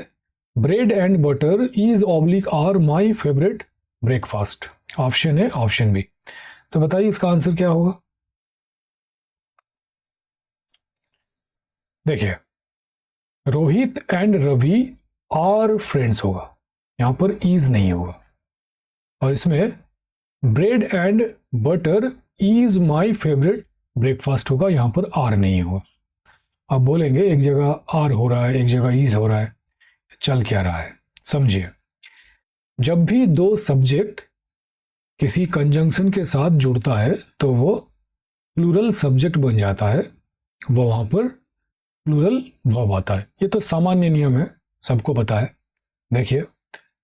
bread and butter is oblique are my favourite breakfast. Option A, option B. तो बताइए इसका आंसर क्या होगा? देखिए Rohit and Ravi are friends होगा, यहां पर इज नहीं होगा। और इसमें bread and butter is my favourite breakfast होगा, यहां पर आर नहीं होगा। अब बोलेंगे एक जगह आर हो रहा है, एक जगह इज हो रहा है, चल क्या रहा है? समझिए, जब भी दो सब्जेक्ट किसी कंजंक्शन के साथ जुड़ता है तो वो प्लूरल सब्जेक्ट बन जाता है, वो वहां पर प्लूरल वर्ब आता है। ये तो सामान्य नियम है, सबको पता है। देखिए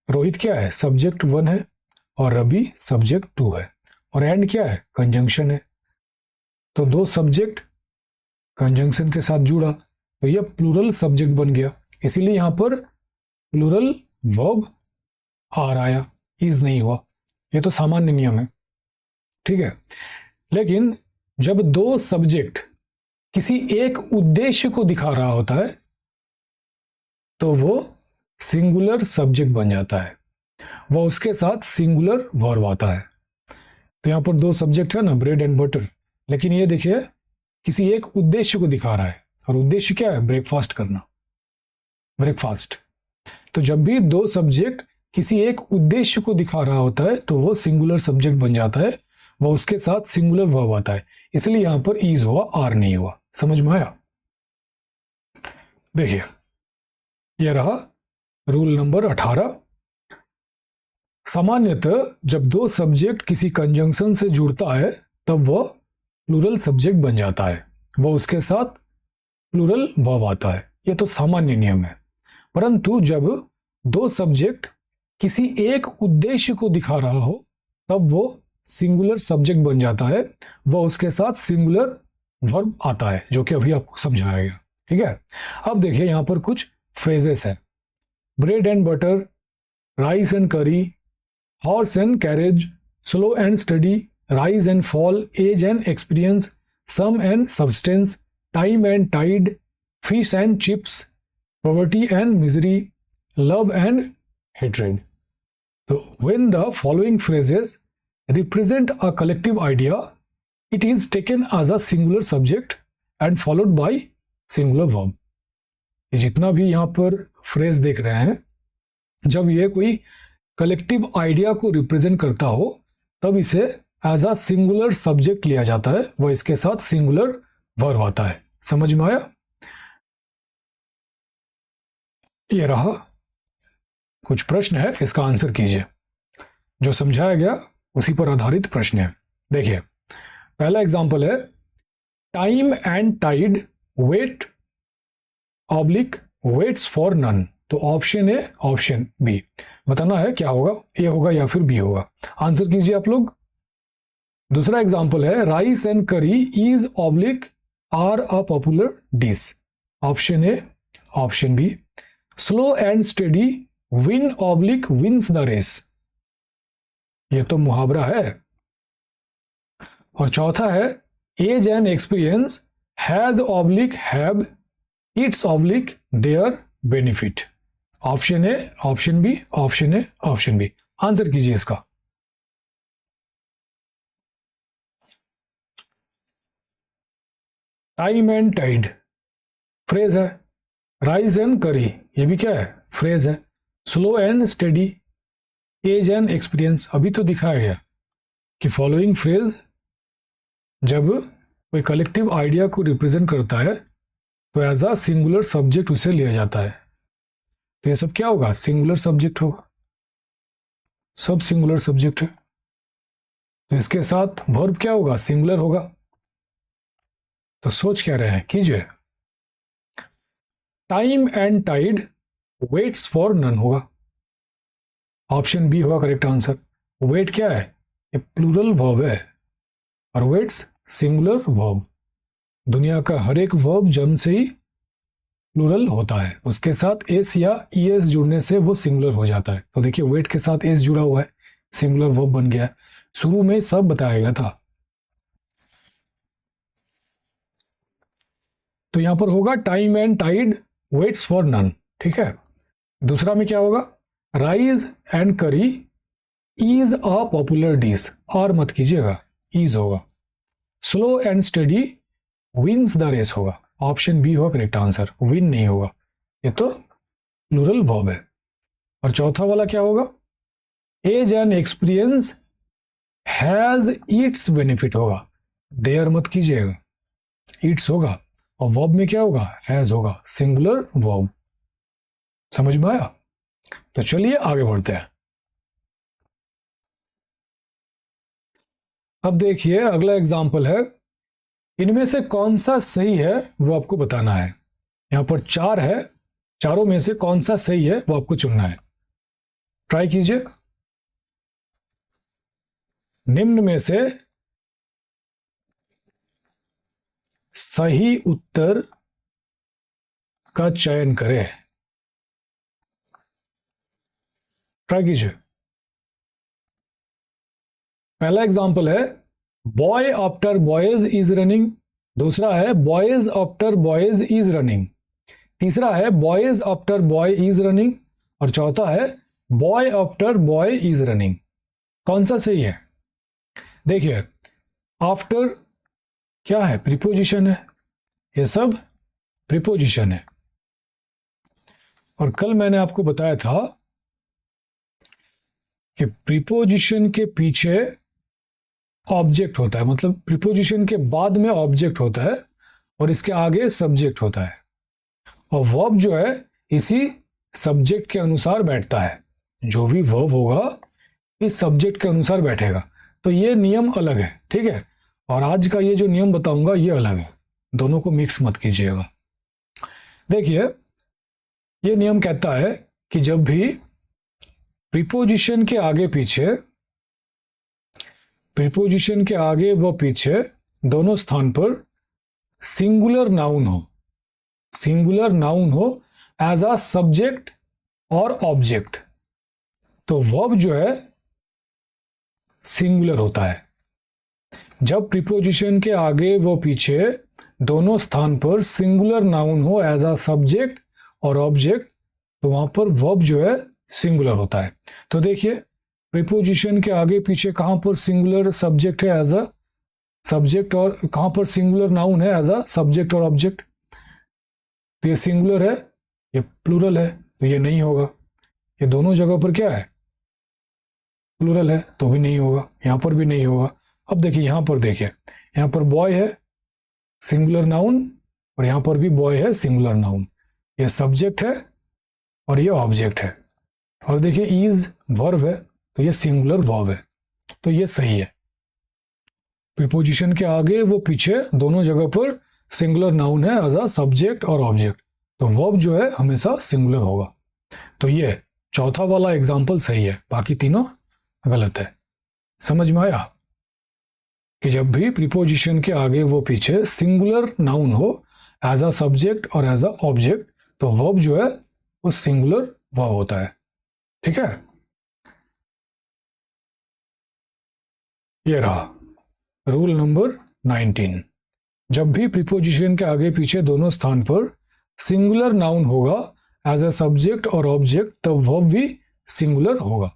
रोहित क्या है? सब्जेक्ट 1 है, और रवि सब्जेक्ट 2 है, और एंड क्या है? कंजंक्शन है। तो दो सब्जेक्ट कंजंक्शन के साथ जुड़ा तो यह प्लूरल सब्जेक्ट बन गया, इसीलिए यहां पर प्लूरल वर्ब आर आया, इज नहीं हुआ। ये तो सामान्य नियम है, ठीक है। लेकिन जब दो सब्जेक्ट किसी एक उद्देश्य को दिखा रहा होता है तो वो सिंगुलर सब्जेक्ट बन जाता है, वह उसके साथ सिंगुलर वर्ब आता है। तो यहां पर दो सब्जेक्ट है ना, ब्रेड एंड बटर, लेकिन ये देखिए किसी एक उद्देश्य को दिखा रहा है, और उद्देश्य क्या है? ब्रेकफास्ट करना, ब्रेकफास्ट। तो जब भी दो सब्जेक्ट किसी एक उद्देश्य को दिखा रहा होता है तो वो सिंगुलर सब्जेक्ट बन जाता है, वह उसके साथ सिंगुलर वर्ब आता है, इसलिए यहां पर इज हुआ, आर नहीं हुआ। समझ में आया? देखिए यह रहा रूल नंबर 18। सामान्यतः जब दो सब्जेक्ट किसी कंजंक्शन से जुड़ता है तब वह प्लूरल सब्जेक्ट बन जाता है, वो उसके साथ प्लूरल वर्ब आता है। ये तो सामान्य नियम है। परंतु जब दो सब्जेक्ट किसी एक उद्देश्य को दिखा रहा हो तब वो सिंगुलर सब्जेक्ट बन जाता है, वह उसके साथ सिंगुलर वर्ब आता है, जो कि अभी आपको समझाया गया। ठीक है, अब देखिए यहां पर कुछ फ्रेजेस है। Bread and butter, rice and curry, horse and carriage, slow and steady, rise and fall, age and experience, sum and substance, time and tide, fish and chips, poverty and misery, love and hatred. तो when the following phrases represent a collective idea, it is taken as a singular subject and followed by singular verb। ये जितना भी यहाँ पर phrase देख रहे हैं, जब ये कोई कलेक्टिव आइडिया को रिप्रेजेंट करता हो तब इसे एज अ सिंगुलर सब्जेक्ट लिया जाता है, वह इसके साथ सिंगुलर वर्ब आता है। समझ में आया? ये रहा, कुछ प्रश्न है, इसका आंसर कीजिए। जो समझाया गया उसी पर आधारित प्रश्न है। देखिए पहला एग्जांपल है, time and tide wait oblique waits for none. तो ऑप्शन ए ऑप्शन बी, बताना है क्या होगा, ए होगा या फिर बी होगा। आंसर कीजिए आप लोग। दूसरा एग्जांपल है, rice and curry is oblique are a popular dish. Option A option B, slow and steady win oblique wins the race. ये तो मुहावरा है। और चौथा है, age and experience has oblique have its oblique their benefit. Option A option B, option A option B. Answer कीजिए इसका। Time and tide phrase है, राइज एंड करी ये भी क्या है, फ्रेज है, slow and study, as and experience अभी तो दिखाया गया कि फॉलोइंग फ्रेज जब कोई कलेक्टिव आइडिया को रिप्रेजेंट करता है तो एज अ सिंगुलर सब्जेक्ट उसे लिया जाता है। तो ये सब क्या होगा, सिंगुलर सब्जेक्ट होगा, सब सिंगुलर सब्जेक्ट है। तो इसके साथ वर्ब क्या होगा, सिंगुलर होगा। तो सोच क्या रहे हैं, कीजिए। Time and tide waits for none होगा, ऑप्शन बी होगा करेक्ट आंसर। वेट क्या है, ये प्लूरल वर्ब है और वेट्स सिंगुलर वर्ब। दुनिया का हर एक वर्ब जन्म से ही प्लूरल होता है, उसके साथ एस या ईएस जुड़ने से वो सिंगुलर हो जाता है। तो देखिए वेट के साथ एस जुड़ा हुआ है, सिंगुलर वर्ब बन गया है। शुरू में सब बताया गया था। तो यहां पर होगा time and tide waits for none. ठीक है, दूसरा में क्या होगा, rice and curry is a popular dish, और मत कीजिएगा, इज होगा। Slow and steady wins the race होगा, ऑप्शन बी होगा करेक्ट आंसर, विन नहीं होगा, ये तो प्लूरल वर्ब है। और चौथा वाला क्या होगा, age and experience has its benefit होगा, देयर मत कीजिएगा, इट्स होगा। और वर्ब में क्या होगा, हैज होगा, सिंगुलर वर्ब। समझ में आया? तो चलिए आगे बढ़ते हैं। अब देखिए अगला एग्जाम्पल है, इनमें से कौन सा सही है वो आपको बताना है। यहां पर 4 है, चारों में से कौन सा सही है वो आपको चुनना है। ट्राई कीजिए। निम्न में से सही उत्तर का चयन करें। ट्राई कीजिए। पहला एग्जांपल है, boy after boys is running. दूसरा है, boys after boys is running. तीसरा है, boys after boy is running. और चौथा है, boy after boy is running. कौन सा सही है? देखिए आफ्टर क्या है, प्रीपोजिशन है, ये सब प्रीपोजिशन है। और कल मैंने आपको बताया था कि प्रीपोजिशन के पीछे ऑब्जेक्ट होता है, मतलब प्रीपोजिशन के बाद में ऑब्जेक्ट होता है और इसके आगे सब्जेक्ट होता है, और वर्ब जो है इसी सब्जेक्ट के अनुसार बैठता है। जो भी वर्ब होगा इस सब्जेक्ट के अनुसार बैठेगा। तो ये नियम अलग है, ठीक है। और आज का ये जो नियम बताऊंगा ये अलग है, दोनों को मिक्स मत कीजिएगा। देखिए, ये नियम कहता है कि जब भी प्रीपोजिशन के आगे व पीछे दोनों स्थान पर सिंगुलर नाउन हो एज अ सब्जेक्ट और ऑब्जेक्ट, तो वर्ब जो है सिंगुलर होता है। जब प्रीपोजिशन के आगे व पीछे दोनों स्थान पर सिंगुलर नाउन हो एज अ सब्जेक्ट और ऑब्जेक्ट, तो वहां पर वर्ब जो है सिंगुलर होता है। तो देखिए, प्रीपोजिशन के आगे पीछे कहां पर सिंगुलर सब्जेक्ट है एज अ सब्जेक्ट, और कहां पर सिंगुलर नाउन है एज अ सब्जेक्ट और ऑब्जेक्ट। तो ये सिंगुलर है, ये प्लूरल है, तो ये नहीं होगा। ये दोनों जगह पर क्या है, प्लूरल है, तो भी नहीं होगा, यहां पर भी नहीं होगा। अब देखिए, यहां पर देखिए, यहां पर बॉय है सिंगुलर नाउन, और यहां पर भी बॉय है सिंगुलर नाउन। ये सब्जेक्ट है और ये ऑब्जेक्ट है। और देखिए, इज वर्ब है, तो ये सिंगुलर वर्ब है, तो ये सही है। प्रीपोजिशन के आगे वो पीछे दोनों जगह पर सिंगुलर नाउन है एज अ सब्जेक्ट और ऑब्जेक्ट, तो वर्ब जो है हमेशा सिंगुलर होगा। तो ये चौथा वाला एग्जाम्पल सही है, बाकी तीनों गलत है। समझ में आया कि जब भी प्रीपोजिशन के आगे वो पीछे सिंगुलर नाउन हो एज अ सब्जेक्ट और एज अ ऑब्जेक्ट, तो वर्ब जो है वो सिंगुलर वर्ब होता है। ठीक है, ये रहा रूल नंबर 19। जब भी प्रीपोजिशन के आगे पीछे दोनों स्थान पर सिंगुलर नाउन होगा एज अ सब्जेक्ट और ऑब्जेक्ट, तब वर्ब भी सिंगुलर होगा।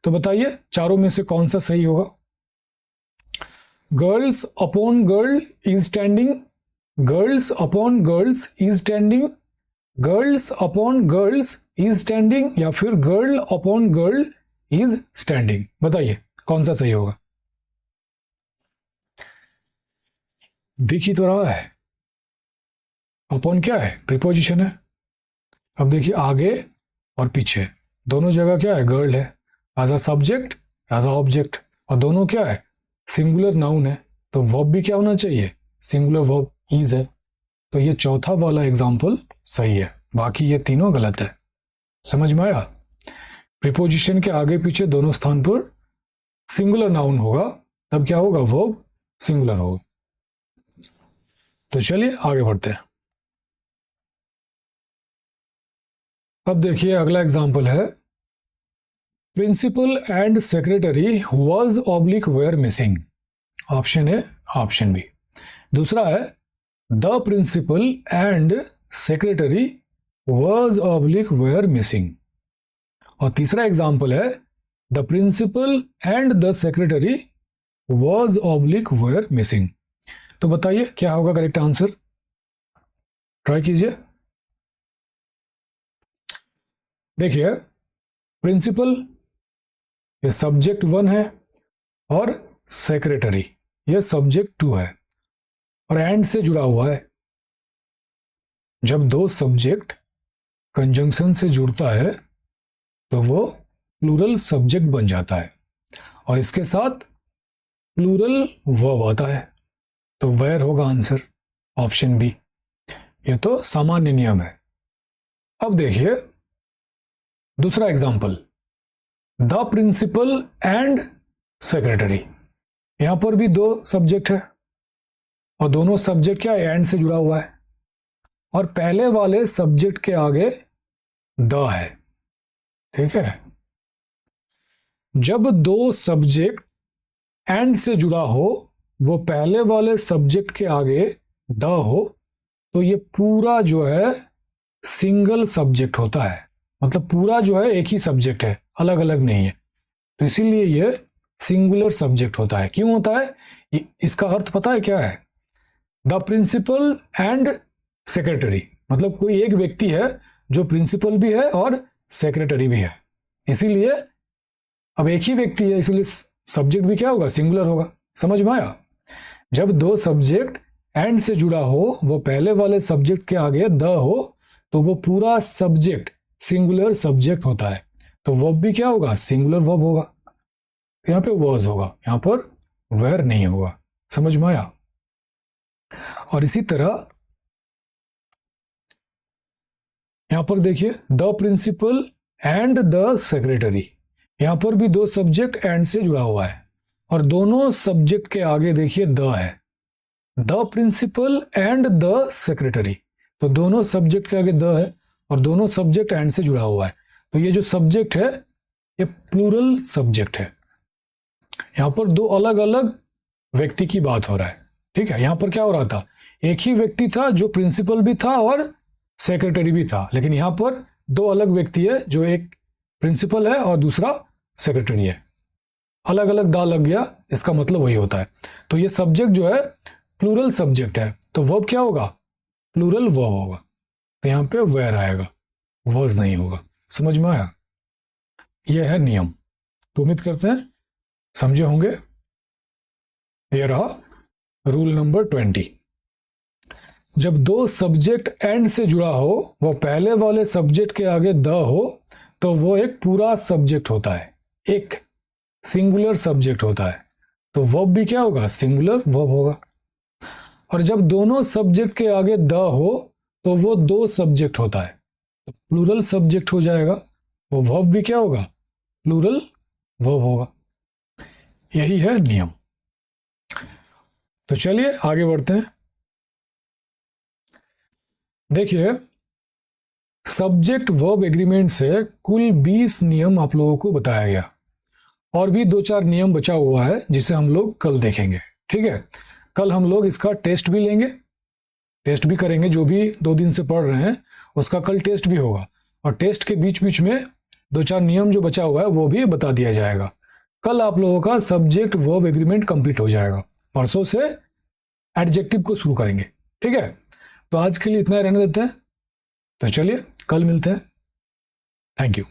तो बताइए, चारों में से कौन सा सही होगा? Girls upon girl is standing, girls upon girls is standing, girls upon girls is standing, या फिर girl upon girl is standing? बताइए कौन सा सही होगा? दिख ही तो रहा है, अपॉन क्या है, प्रीपोजिशन है। अब देखिए, आगे और पीछे दोनों जगह क्या है, गर्ल है as a subject as a object, और दोनों क्या है, सिंगुलर नाउन है, तो वर्ब भी क्या होना चाहिए, सिंगुलर वर्ब, इज है। तो ये चौथा वाला एग्जाम्पल सही है, बाकी ये तीनों गलत है। समझ में आया? प्रीपोजिशन के आगे पीछे दोनों स्थान पर सिंगुलर नाउन होगा, तब क्या होगा, वर्ब सिंगुलर होगा। तो चलिए आगे बढ़ते हैं। अब देखिए, अगला एग्जाम्पल है, principal and secretary was oblique were missing. Option A, option B. दूसरा है, the principal and secretary was oblique were missing. और तीसरा एग्जाम्पल है, the principal and the secretary was oblique were missing. तो बताइए क्या होगा करेक्ट आंसर, ट्राई कीजिए। देखिए, प्रिंसिपल ये सब्जेक्ट 1 है और सेक्रेटरी ये सब्जेक्ट 2 है, और एंड से जुड़ा हुआ है। जब दो सब्जेक्ट कंजंक्शन से जुड़ता है तो वो प्लूरल सब्जेक्ट बन जाता है, और इसके साथ प्लूरल वर्ब आता है, तो वेयर होगा आंसर, ऑप्शन बी। ये तो सामान्य नियम है। अब देखिए दूसरा example, the principal and secretary. यहां पर भी दो सब्जेक्ट है और दोनों सब्जेक्ट क्या है, एंड से जुड़ा हुआ है, और पहले वाले सब्जेक्ट के आगे द है। ठीक है, जब दो सब्जेक्ट एंड से जुड़ा हो, वो पहले वाले सब्जेक्ट के आगे द हो, तो ये पूरा जो है सिंगल सब्जेक्ट होता है, मतलब पूरा जो है एक ही सब्जेक्ट है, अलग अलग नहीं है, तो इसीलिए ये सिंगुलर सब्जेक्ट होता है। क्यों होता है, इसका अर्थ पता है क्या है, द प्रिंसिपल एंड सेक्रेटरी, मतलब कोई एक व्यक्ति है जो प्रिंसिपल भी है और सेक्रेटरी भी है, इसीलिए अब एक ही व्यक्ति है, इसीलिए सब्जेक्ट भी क्या होगा, सिंगुलर होगा। समझ में आया? जब दो सब्जेक्ट एंड से जुड़ा हो, वो पहले वाले सब्जेक्ट के आगे द हो, तो वो पूरा सब्जेक्ट सिंगुलर सब्जेक्ट होता है, तो वर्ब भी क्या होगा, सिंगुलर वर्ब होगा। यहाँ पे वर्स होगा, यहाँ पर वेयर नहीं होगा। समझ में आया? और इसी तरह यहां पर देखिए the principal and the secretary, यहां पर भी दो सब्जेक्ट एंड से जुड़ा हुआ है और दोनों सब्जेक्ट के आगे देखिए द है, the principal and the secretary, तो दोनों सब्जेक्ट के आगे द है और दोनों सब्जेक्ट एंड से जुड़ा हुआ है। तो ये जो सब्जेक्ट है ये प्लूरल सब्जेक्ट है। यहां पर दो अलग अलग व्यक्ति की बात हो रहा है, ठीक है। यहां पर क्या हो रहा था, एक ही व्यक्ति था जो प्रिंसिपल भी था और सेक्रेटरी भी था, लेकिन यहां पर दो अलग व्यक्ति है, जो एक प्रिंसिपल है और दूसरा सेक्रेटरी है। अलग अलग दा लग गया, इसका मतलब वही होता है। तो ये सब्जेक्ट जो है प्लूरल सब्जेक्ट है, तो वर्ब क्या होगा, प्लूरल वर्ब होगा। तो यहां पे वेयर आएगा, वर्स नहीं होगा। समझ में आया? यह है नियम। तो उम्मीद करते हैं समझे होंगे। यह रहा रूल नंबर 20। जब दो सब्जेक्ट एंड से जुड़ा हो, वो पहले वाले सब्जेक्ट के आगे द हो, तो वो एक पूरा सब्जेक्ट होता है, एक सिंगुलर सब्जेक्ट होता है। तो वर्ब भी क्या होगा, सिंगुलर वर्ब होगा। और जब दोनों सब्जेक्ट के आगे द हो तो वो दो सब्जेक्ट होता है, तो प्लूरल सब्जेक्ट हो जाएगा। वो वर्ब भी क्या होगा, प्लूरल वर्ब होगा। यही है नियम। तो चलिए आगे बढ़ते हैं। देखिए सब्जेक्ट वर्ब एग्रीमेंट से कुल 20 नियम आप लोगों को बताया गया, और भी 2-4 नियम बचा हुआ है जिसे हम लोग कल देखेंगे, ठीक है। कल हम लोग इसका टेस्ट भी लेंगे, टेस्ट भी करेंगे। जो भी 2 दिन से पढ़ रहे हैं उसका कल टेस्ट भी होगा, और टेस्ट के बीच बीच में 2-4 नियम जो बचा हुआ है वो भी बता दिया जाएगा। कल आप लोगों का सब्जेक्ट वर्ब एग्रीमेंट कंप्लीट हो जाएगा। परसों से एडजेक्टिव को शुरू करेंगे, ठीक है। तो आज के लिए इतना रहने देते हैं। तो चलिए कल मिलते हैं। Thank you.